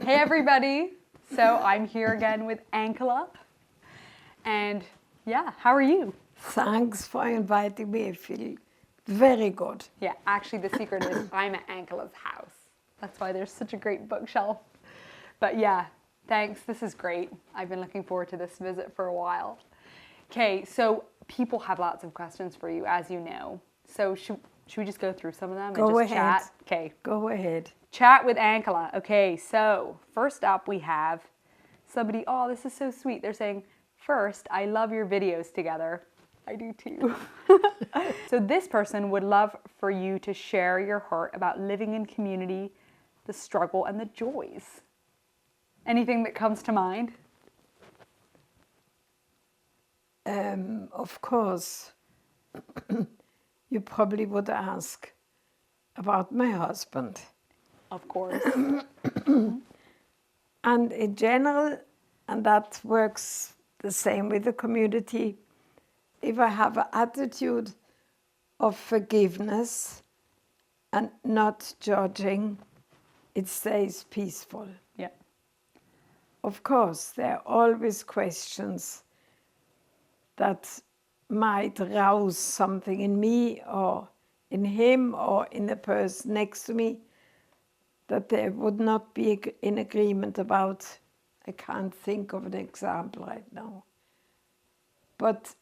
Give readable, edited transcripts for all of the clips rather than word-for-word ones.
Hey everybody! So I'm here again with Ankela. And yeah, how are you? Thanks for inviting me. I feel very good. Yeah, actually the secret is I'm at Ankela's house. That's why there's such a great bookshelf. But yeah, thanks. This is great. I've been looking forward to this visit for a while. Okay, so people have lots of questions for you, as you know. So should we just go through some of them and Go just ahead. chat? Okay. Go ahead. Chat with Ankela. Okay, so first up we have somebody, oh, this is so sweet. They're saying, first, I love your videos together. I do too. So this person would love for you to share your heart about living in community, the struggle and the joys. Anything that comes to mind? Of course, you probably would ask about my husband. Of course. And in general, and that works the same with the community, if I have an attitude of forgiveness and not judging, it stays peaceful. Yeah. Of course, there are always questions that might rouse something in me or in him or in the person next to me that there would not be in agreement about. I can't think of an example right now. But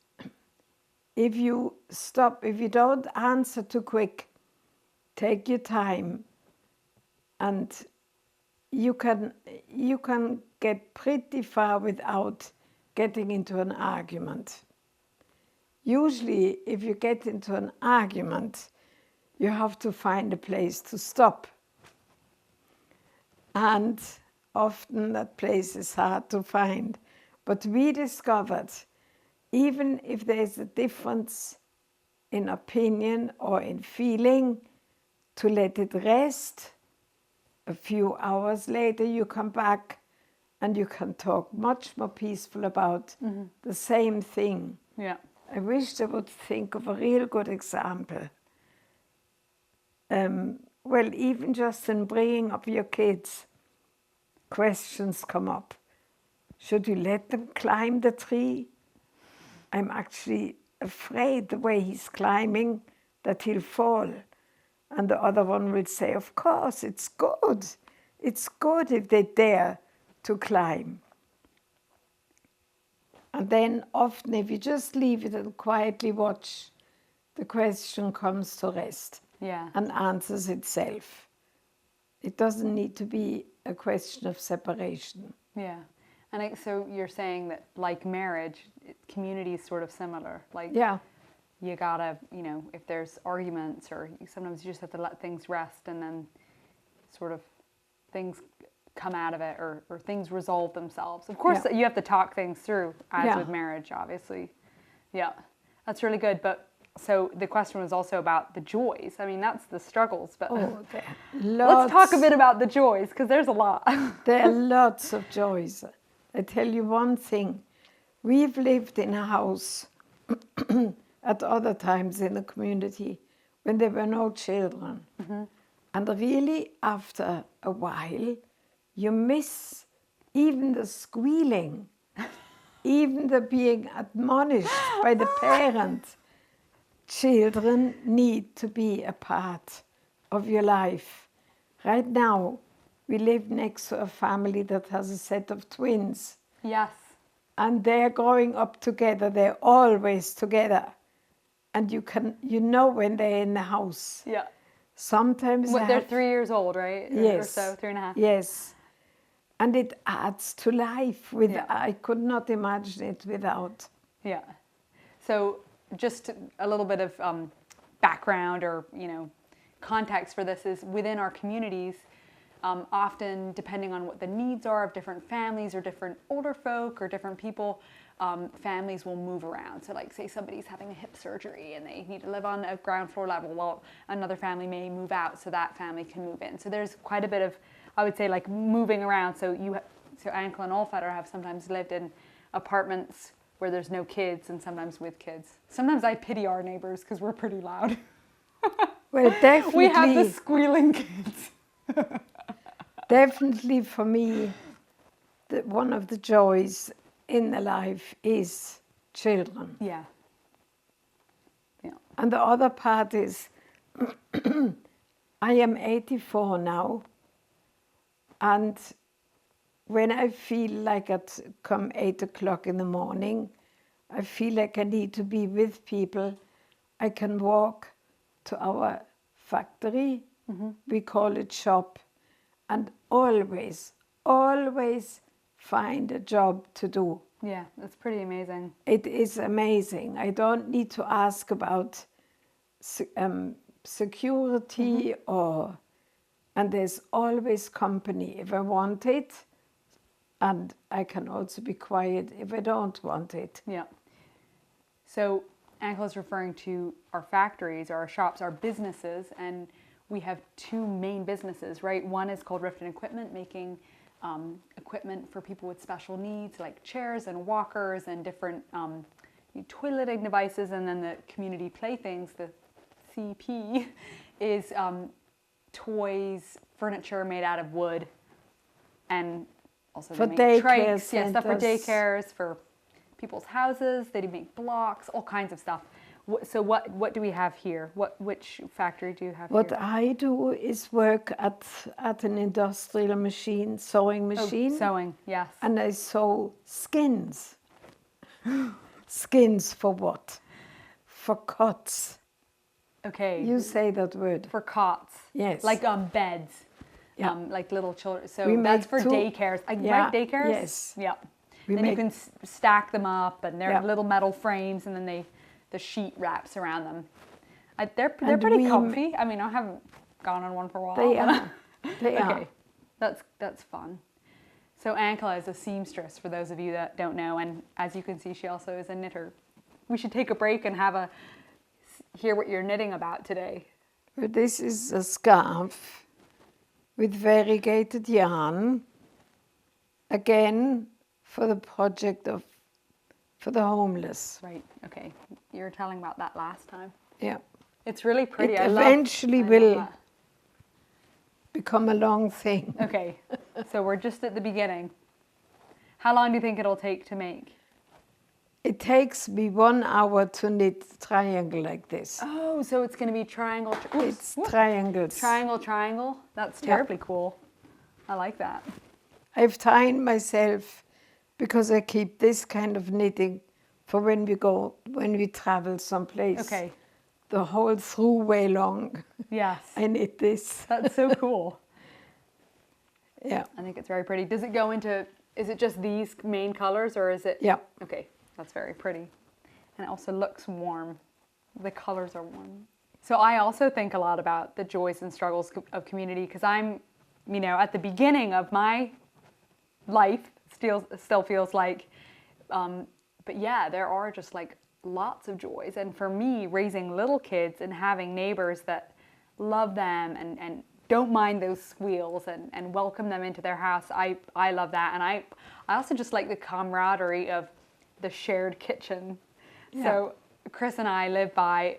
if you stop, if you don't answer too quick, take your time, and you can get pretty far without getting into an argument. Usually, if you get into an argument, you have to find a place to stop. And often that place is hard to find. But we discovered, even if there's a difference in opinion or in feeling, to let it rest. A few hours later, you come back and you can talk much more peaceful about the same thing. Yeah. I wish I would think of a real good example. Well, even just in bringing up your kids, questions come up. Should you let them climb the tree? I'm actually afraid the way he's climbing that he'll fall. And the other one will say, of course, it's good. It's good if they dare to climb. And then often if you just leave it and quietly watch, the question comes to rest. Yeah. And answers itself. It doesn't need to be a question of separation. Yeah. And so you're saying that, like marriage, community is sort of similar. Like, Yeah. you gotta, if there's arguments, or sometimes you just have to let things rest, and then sort of things come out of it, or things resolve themselves. Of course, you have to talk things through, as with marriage, obviously. Yeah, that's really good. But so the question was also about the joys. I mean, that's the struggles, but let's talk a bit about the joys, because there's a lot. There are lots of joys. I tell you one thing. We've lived in a house at other times in the community when there were no children. And really, after a while, you miss even the squealing, even the being admonished by the parent. Children need to be a part of your life. Right now, we live next to a family that has a set of twins. Yes. And they're growing up together. They're always together. And you know when they're in the house. Yeah. Sometimes they're 3 years old, right? Yes. Or so, 3.5. Yes. And it adds to life. I could not imagine it without. Yeah. So just a little bit of background or, context for this is within our communities, often depending on what the needs are of different families or different older folk or different people, families will move around. So like say somebody's having a hip surgery and they need to live on a ground floor level, well, another family may move out so that family can move in. So there's quite a bit of, I would say, like moving around. So Ankela and Olfetter have sometimes lived in apartments where there's no kids and sometimes with kids. Sometimes I pity our neighbors because we're pretty loud. Well, definitely. We have the squealing kids. Definitely for me, one of the joys in the life is children. Yeah. Yeah. And the other part is, I am 84 now, and when I feel like at come 8 o'clock in the morning, I feel like I need to be with people, I can walk to our factory, we call it shop, and always find a job to do. Yeah, that's pretty amazing. It is amazing. I don't need to ask about security and there's always company if I want it, and I can also be quiet if I don't want it. Yeah. So Ankela is referring to our factories, our shops, our businesses, and we have two main businesses, right? One is called Riften Equipment, making equipment for people with special needs, like chairs and walkers and different toileting devices. And then the community playthings, the CP, is toys, furniture made out of wood, and also For they make daycare trikes, yeah, stuff for centers. daycares, for people's houses. They make blocks, all kinds of stuff. So what do we have here? Which factory do you have What here? I do is work at an industrial machine, sewing machine. Oh, sewing, yes. And I sew skins. Skins for what? For cots. Okay. You say that word. For cots. Yes. Like beds. Yeah. Like little children. So We that's make for two- daycares. Like Yeah, right, daycares? yes. Yeah. We Then you make- can stack them up, and they're Yeah. little metal frames, and then the sheet wraps around them. They're And pretty we comfy. I mean, I haven't gone on one for a while. They but- are. They Okay, are. that's fun. So Ankela is a seamstress, for those of you that don't know, and as you can see, she also is a knitter. We should take a break and hear what you're knitting about today. But this is a scarf with variegated yarn, again for the project for the homeless. Right. Okay. You were telling about that last time. Yeah. It's really pretty. It I eventually love will that. become a long thing. Okay. So we're just at the beginning. How long do you think it'll take to make? It takes me 1 hour to knit triangle like this. Oh, so it's going to be triangle. It's triangles. Triangle, triangle. That's Yeah. terribly cool. I like that. I've timed myself because I keep this kind of knitting for when we travel someplace. Okay. The whole through way long. Yes. I knit this. That's so cool. Yeah. I think it's very pretty. Does it go into, is it just these main colors, or is it? Yeah. Okay, that's very pretty. And it also looks warm. The colors are warm. So I also think a lot about the joys and struggles of community, because I'm, at the beginning of my life, still feels like, but yeah, there are just like lots of joys. And for me, raising little kids and having neighbors that love them and don't mind those squeals and welcome them into their house, I love that. And I also just like the camaraderie of the shared kitchen. Yeah. So Chris and I live by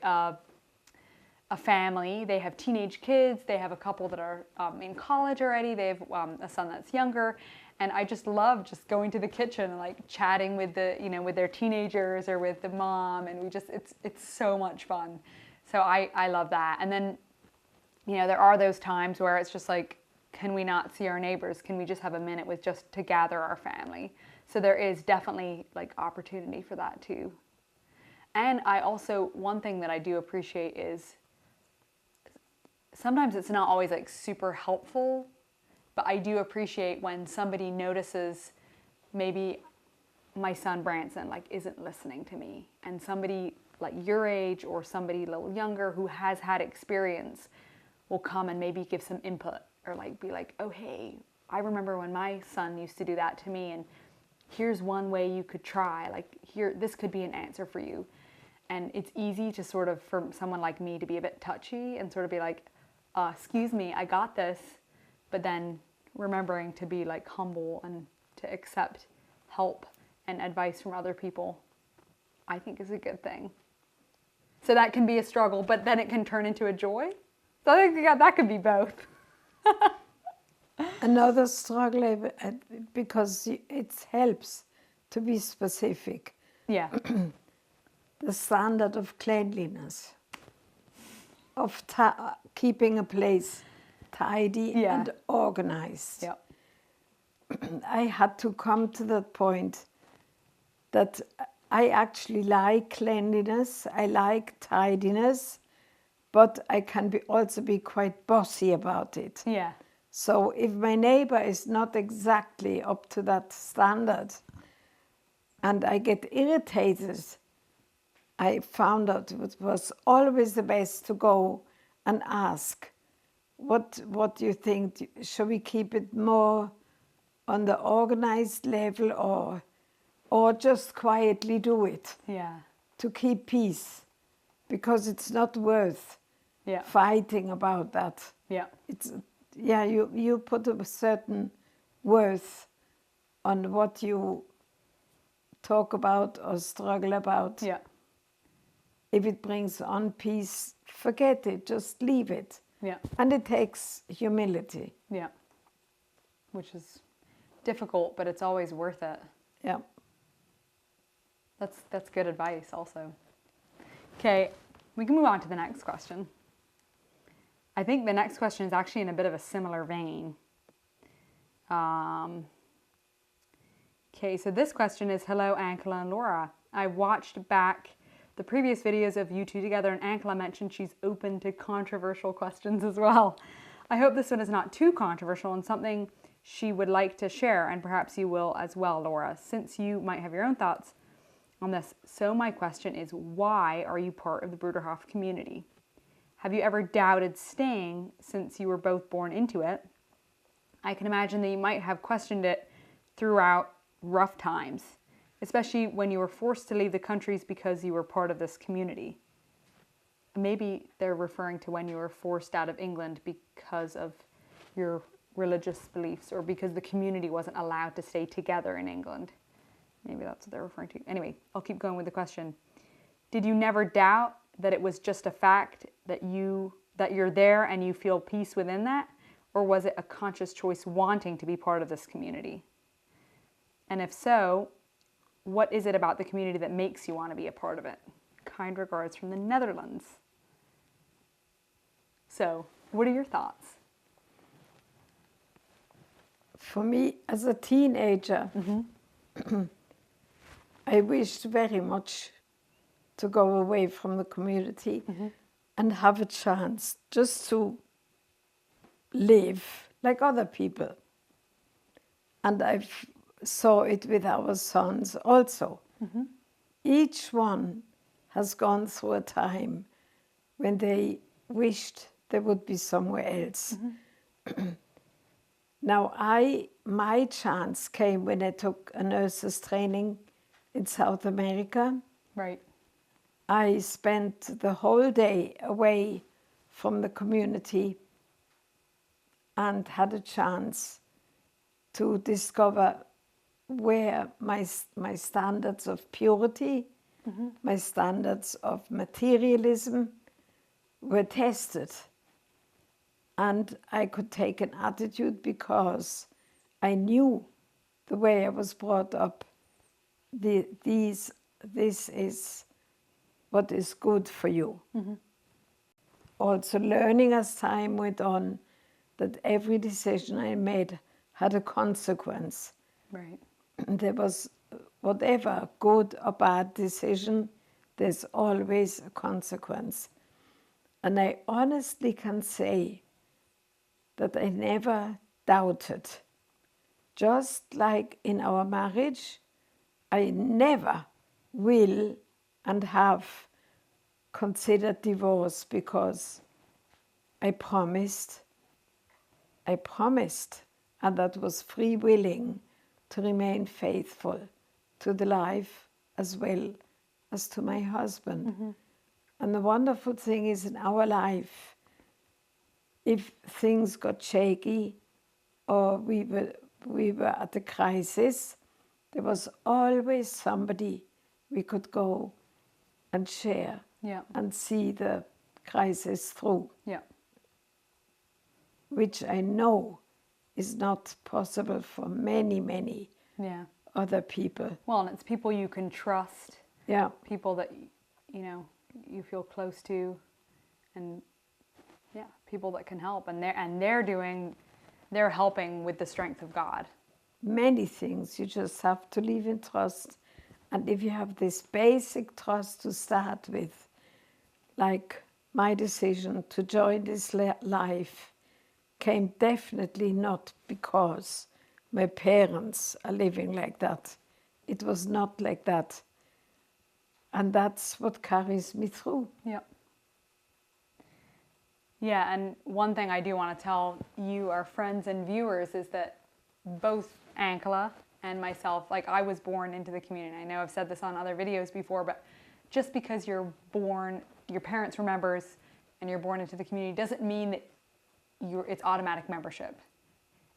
a family. They have teenage kids. They have a couple that are in college already. They have a son that's younger. And I just love just going to the kitchen and like chatting with with their teenagers or with the mom. And it's so much fun. So I love that. And then, there are those times where it's just like, can we not see our neighbors? Can we just have a minute to gather our family? So there is definitely like opportunity for that too. And I also, one thing that I do appreciate is sometimes it's not always like super helpful, but I do appreciate when somebody notices maybe my son Branson like isn't listening to me, and somebody like your age or somebody a little younger who has had experience will come and maybe give some input, or like be like, oh hey, I remember when my son used to do that to me, and here's one way you could try, like this could be an answer for you. And it's easy to sort of, for someone like me, to be a bit touchy and sort of be like, excuse me, I got this. But then remembering to be like humble and to accept help and advice from other people, I think is a good thing. So that can be a struggle, but then it can turn into a joy. So I think that could be both. Another struggle, because it helps to be specific, Yeah. the standard of cleanliness, of keeping a place tidy Yeah. and organized. Yeah. I had to come to that point that I actually like cleanliness, I like tidiness, but I can also be quite bossy about it. Yeah. So if my neighbor is not exactly up to that standard and I get irritated, I found out it was always the best to go and ask, what do you think? Shall we keep it more on the organized level, or just quietly do it Yeah. to keep peace? Because it's not worth Yeah. fighting about that. Yeah. It's, yeah, you put a certain worth on what you talk about or struggle about. Yeah. If it brings on peace, forget it, just leave it. Yeah. And it takes humility. Yeah. Which is difficult, but it's always worth it. Yeah. That's good advice also. Okay, we can move on to the next question. I think the next question is actually in a bit of a similar vein. Okay, so this question is, hello, Ankela and Laura. I watched back the previous videos of you two together, and Ankela mentioned she's open to controversial questions as well. I hope this one is not too controversial and something she would like to share, and perhaps you will as well, Laura, since you might have your own thoughts on this. So my question is, why are you part of the Bruderhof community? Have you ever doubted staying since you were both born into it? I can imagine that you might have questioned it throughout rough times, especially when you were forced to leave the countries because you were part of this community. Maybe they're referring to when you were forced out of England because of your religious beliefs or because the community wasn't allowed to stay together in England. Maybe that's what they're referring to. Anyway, I'll keep going with the question. Did you never doubt that it was just a fact that you're there and you feel peace within that? Or was it a conscious choice wanting to be part of this community? And if so, what is it about the community that makes you want to be a part of it? Kind regards from the Netherlands. So, what are your thoughts? For me, as a teenager, I wished very much to go away from the community and have a chance just to live like other people. And I saw it with our sons also. Each one has gone through a time when they wished they would be somewhere else. Now, my chance came when I took a nurse's training in South America. Right. I spent the whole day away from the community and had a chance to discover where my standards of purity, my standards of materialism were tested. And I could take an attitude because I knew the way I was brought up. This is what is good for you. Also learning as time went on that every decision I made had a consequence. Right. And there was, whatever good or bad decision, there's always a consequence. And I honestly can say that I never doubted. Just like in our marriage, I never will and have considered divorce because I promised, and that was free willing to remain faithful to the life as well as to my husband. And the wonderful thing is, in our life, if things got shaky or we were at a crisis, there was always somebody we could go and share and see the crisis through. Yeah. Which I know is not possible for many, many Yeah. other people. Well, and it's people you can trust, Yeah, people that, you feel close to, and yeah, people that can help, and they're helping with the strength of God. many things. You just have to live in trust. And if you have this basic trust to start with, like my decision to join this life came definitely not because my parents are living like that. It was not like that. And that's what carries me through. Yeah. Yeah, and one thing I do want to tell you, our friends and viewers, is that both Ankela and myself, like, I was born into the community. I know I've said this on other videos before, but just because you're born, your parents were members, and you're born into the community doesn't mean that it's automatic membership.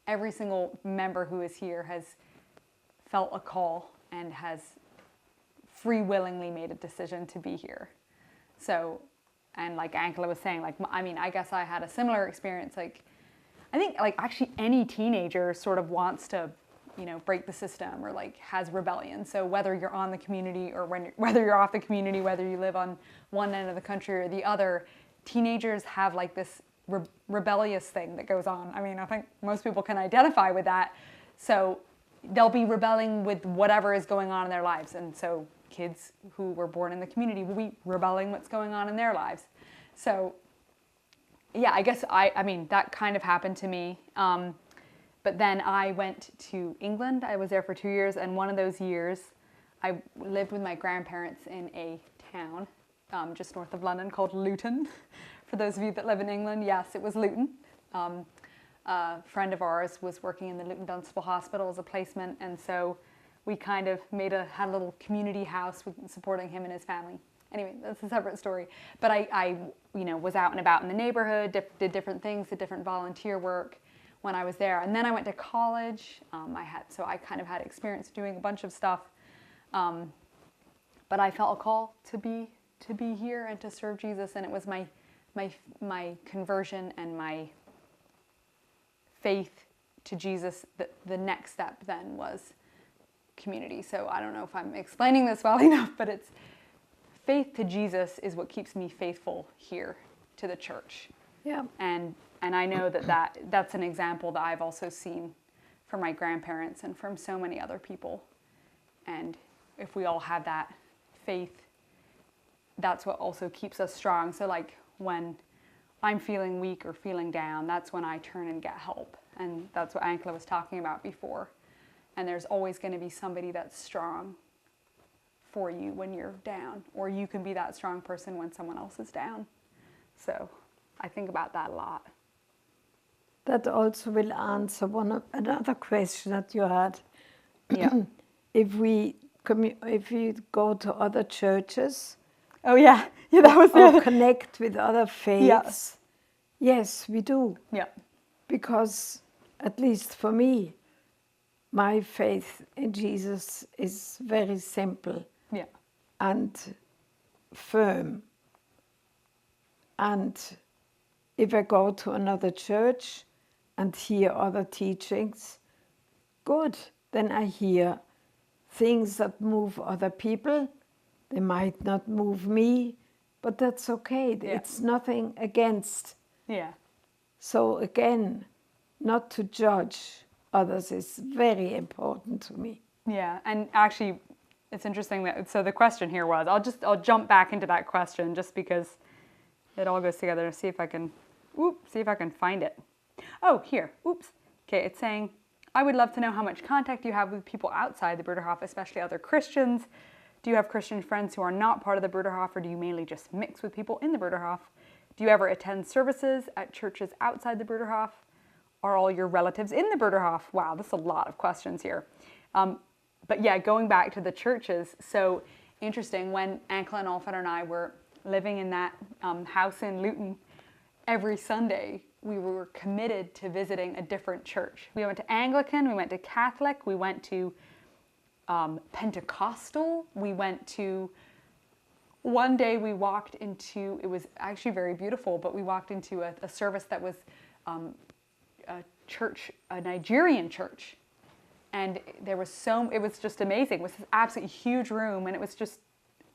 Every single member who is here has felt a call and has free willingly made a decision to be here. So, and like Ankela was saying, like, I mean, I guess I had a similar experience. Like, I think, like, actually any teenager sort of wants to, break the system, or like has rebellion. So whether you're on the community or whether you're off the community, whether you live on one end of the country or the other, teenagers have like this rebellious thing that goes on. I mean, I think most people can identify with that. So they'll be rebelling with whatever is going on in their lives. And so kids who were born in the community will be rebelling what's going on in their lives. So yeah, I guess I mean, that kind of happened to me. But then I went to England. I was there for 2 years. And one of those years, I lived with my grandparents in a town just north of London called Luton. For those of you that live in England, yes, it was Luton. A friend of ours was working in the Luton Dunstable Hospital as a placement, and so we kind of had a little community house supporting him and his family. Anyway, that's a separate story. But I was out and about in the neighborhood, did different things, did different volunteer work when I was there. And then I went to college. I kind of had experience doing a bunch of stuff. But I felt a call to be here and to serve Jesus, and it was my conversion and my faith to Jesus. The next step then was community. So I don't know if I'm explaining this well enough, but it's faith to Jesus is what keeps me faithful here to the church. Yeah. And I know that's an example that I've also seen from my grandparents and from so many other people. And if we all have that faith, that's what also keeps us strong. So like when I'm feeling weak or feeling down, that's when I turn and get help. And that's what Ankela was talking about before. And there's always going to be somebody that's strong for you when you're down, or you can be that strong person when someone else is down. So I think about that a lot. That also will answer another question that you had. Yeah. If we go to other churches, Oh yeah, that was the or other. connect with other faiths, yes, we do. Yeah. Because at least for me, my faith in Jesus is very simple. Yeah. And firm. And if I go to another church and hear other teachings, good. Then I hear things that move other people. They might not move me, but that's okay. Yeah. It's nothing against. Yeah. So again, not to judge others is very important to me. Yeah, and actually, it's interesting that, so the question here was, I'll jump back into that question just because it all goes together. See if I can find it. Oh, here, oops. Okay, it's saying, I would love to know how much contact you have with people outside the Bruderhof, especially other Christians. Do you have Christian friends who are not part of the Bruderhof, or do you mainly just mix with people in the Bruderhof? Do you ever attend services at churches outside the Bruderhof? Are all your relatives in the Bruderhof? Wow, that's a lot of questions here. But yeah, going back to the churches, so interesting, when Ankela and Alfred and I were living in that house in Luton, every Sunday we were committed to visiting a different church. We went to Anglican, we went to Catholic, we went to Pentecostal, we went to, one day we walked into, it was actually very beautiful, but we walked into a service that was church, a Nigerian church. And it was just amazing. It was this absolutely huge room, and it was just,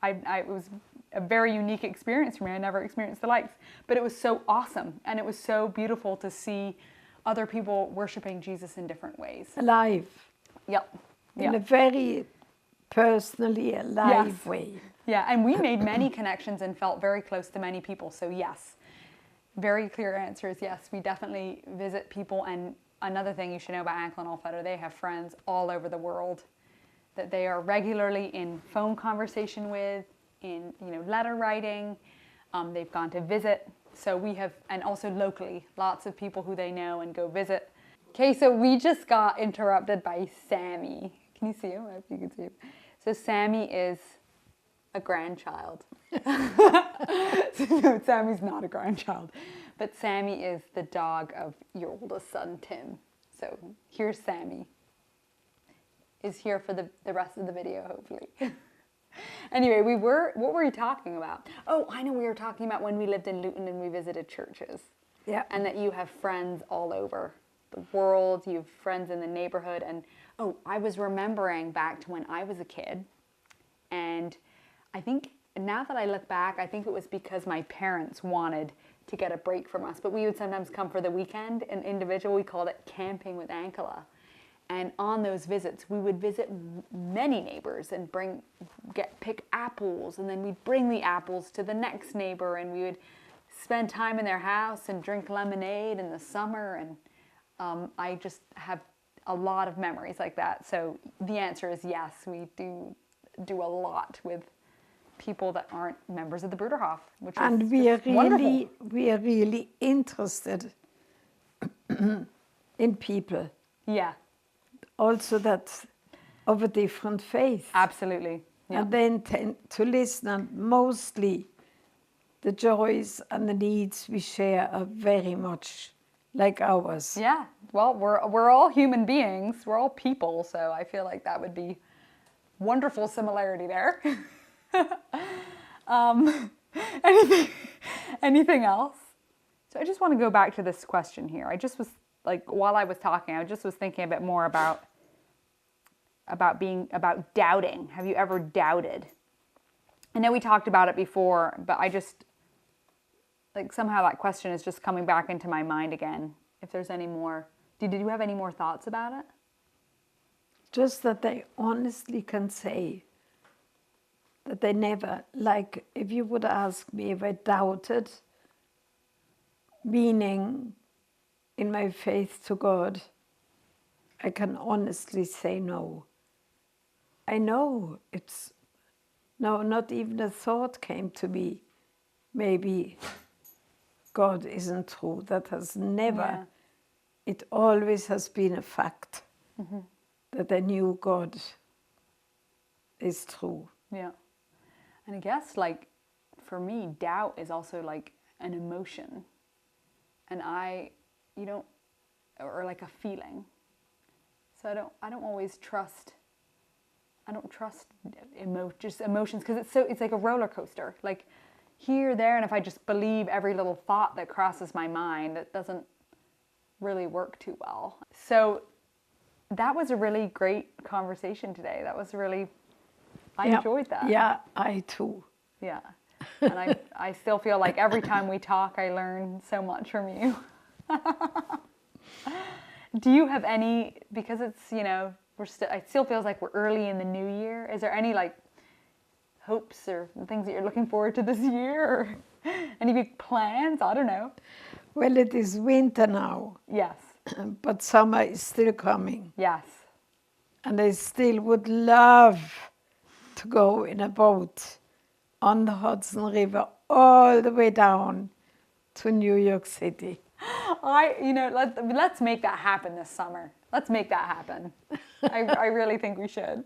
it was a very unique experience for me. I never experienced the likes, but it was so awesome, and it was so beautiful to see other people worshiping Jesus in different ways. Alive. Yep. In a very personally alive way. Yeah, and we made many connections and felt very close to many people. So yes, very clear answer is yes. We definitely visit people. And another thing you should know about Ankela and Olfetter, they have friends all over the world that they are regularly in phone conversation with, in letter writing. They've gone to visit. So we have, and also locally, lots of people who they know and go visit. Okay, so we just got interrupted by Sammy. Can you see him? I hope you can see him. So Sammy is a grandchild. No, Sammy's not a grandchild. But Sammy is the dog of your oldest son, Tim. So here's Sammy. Is here for the rest of the video, hopefully. Anyway, what were we talking about? Oh, I know, we were talking about when we lived in Luton and we visited churches. Yeah. And that you have friends all over the world, you have friends in the neighborhood. And I was remembering back to when I was a kid. And I think now that I look back, I think it was because my parents wanted to get a break from us. But we would sometimes come for the weekend, an individual, we called it camping with Ankela. And on those visits, we would visit many neighbors and pick apples, and then we'd bring the apples to the next neighbor, and we would spend time in their house and drink lemonade in the summer. And I just have a lot of memories like that. So the answer is yes, we do a lot with people that aren't members of the Bruderhof, which is wonderful. We are really interested in people. Yeah. Also that's of a different faith. Absolutely. Yeah. And then tend to listen, and mostly the joys and the needs we share are very much like ours. Yeah. Well, we're all human beings. We're all people. So I feel like that would be wonderful similarity there. Anything else? So I just want to go back to this question here. I just was while I was talking, I just was thinking a bit more about doubting. Have you ever doubted? I know we talked about it before, but I just somehow that question is just coming back into my mind again. If there's any more, did you have any more thoughts about it? Just that they honestly can say that they never, if you would ask me if I doubted meaning in my faith to God, I can honestly say no. I know not even a thought came to me, maybe God isn't true. That has never, it always has been a fact that I knew God is true. Yeah. And I guess for me, doubt is also an emotion. And or a feeling. So I don't always trust. I don't trust just emotions, because it's like a roller coaster. Here, there, and if I just believe every little thought that crosses my mind, it doesn't really work too well. So that was a really great conversation today. That was really, I enjoyed that. Yeah, I too. Yeah. And I still feel like every time we talk, I learn so much from you. Do you have any, because it's, it still feels like we're early in the new year. Is there any hopes or things that you're looking forward to this year, or any big plans? I don't know. Well, it is winter now. Yes. But summer is still coming. Yes. And I still would love to go in a boat on the Hudson River all the way down to New York City. Let's make that happen this summer. Let's make that happen. I really think we should.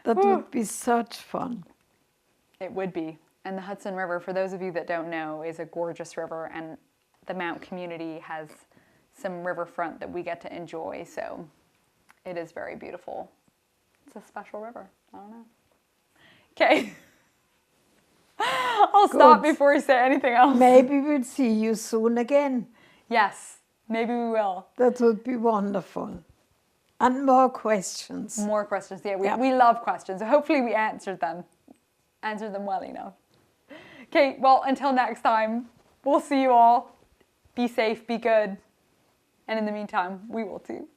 That would be such fun. It would be. And the Hudson River, for those of you that don't know, is a gorgeous river, and the Mount community has some riverfront that we get to enjoy, so it is very beautiful. It's a special river. I don't know. Okay. I'll stop before you say anything else. Maybe we'll see you soon again. Yes. Maybe we will. That would be wonderful. And more questions. More questions. Yeah, we love questions. So hopefully we answered them well enough. Okay, well, until next time, we'll see you all. Be safe, be good. And in the meantime, we will too.